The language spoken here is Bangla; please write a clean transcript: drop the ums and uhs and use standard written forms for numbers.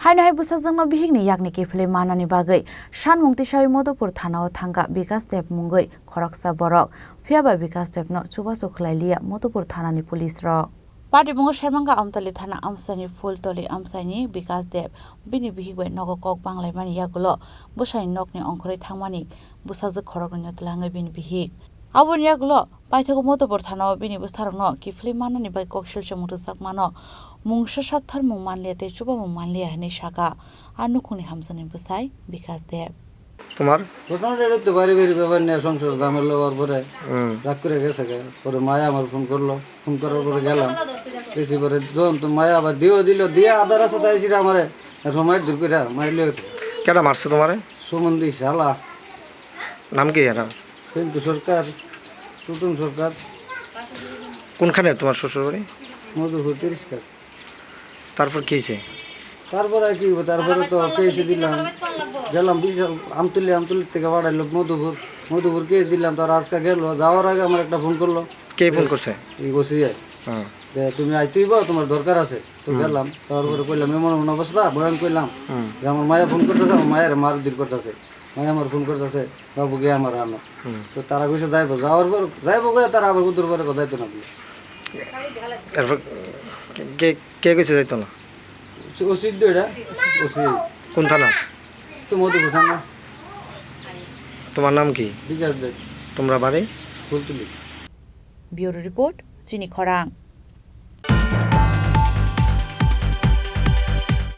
हाय बुसाजोंनो बिहिगनि यागनि केफले मानानि बागै सानमुं तिसाय मधुपुर थानाव थांगा बिकास देब मुंगै खरकसा बरक फियाबा बिकास देबनो चुबासो खलाइलिया मधुपुर थानानि पुलिस रक पाटिबुंग शेरमांगा आमतली थाना आमसानि फुलतली आमसानि बिकास देब बिनि बिहिगै नगो कक बांलायमानि यागुलो बुसानि नकनि अंखरै थांमानि बुसाजो खरकनि तलाङै बिनि बिहिग आबुन यागुलो पाइथागो मधुपुर थानाव बिनि बुसारंनो किफले मानानि बागै ककशिल चमुथु sakmano mungsa sakthar mung manliya te chuba mung manliya hene shaka anukhuni hamsani busai বিকাশ দেব তোমার ঘটনাটা এটা তো বাড়ি বাড়ি ব্যাপার নিয়ে সংসার দামের লওয়ার পরে রাগ করে গেছে পরে মায়া আমার ফোন করলো ফোন করার পরে গেলাম এসে পরে যখন তো মায়া আবার দিল দিয়ে আধা রাস্তা তাইছি আমারে সময় দূর করে মারলে কেডা মারছে তোমারে সুমন্দি শালা নাম কি এরা কিন্তু সরকার টুটুন সরকার কোনখানে তোমার শ্বশুর বাড়ি মধুপুর 30 কাজ তারপর কি হয়েছে তারপরে আর কি হইবো তারপরে তো কেসে দিলাম গেলাম বিশাল আমতুলি থেকে বাড়াইলো মধুপুর কেস দিলাম তার আজকে গেল যাওয়ার আগে আমার একটা ফোন করলো কে ফোন করছে এই বসিয়ে তুমি আইতেইব তোমার দরকার আছে তো গেলাম তারপরে কইলাম এমন অবস্থা বয়ান কইলাম যে আমার মায়া ফোন করতেছে আমার মায়ের মারধর করতেছে মায়া আমার ফোন করতেছে বাবু গে আমার আনো তো তারা কইছে যাইবো যাওয়ার পর যাইবো গে তারা আবার উত্তর করে যাইতো না তারপর কে কে কইছে যাইতো না ওসি এটা ওসি কোন থানা তো মধুপুর থানা তোমার নাম কি বিকাশ দেব তোমরা বাড়ি ফুলতুলি ব্যুরো রিপোর্ট চিনি খরাং।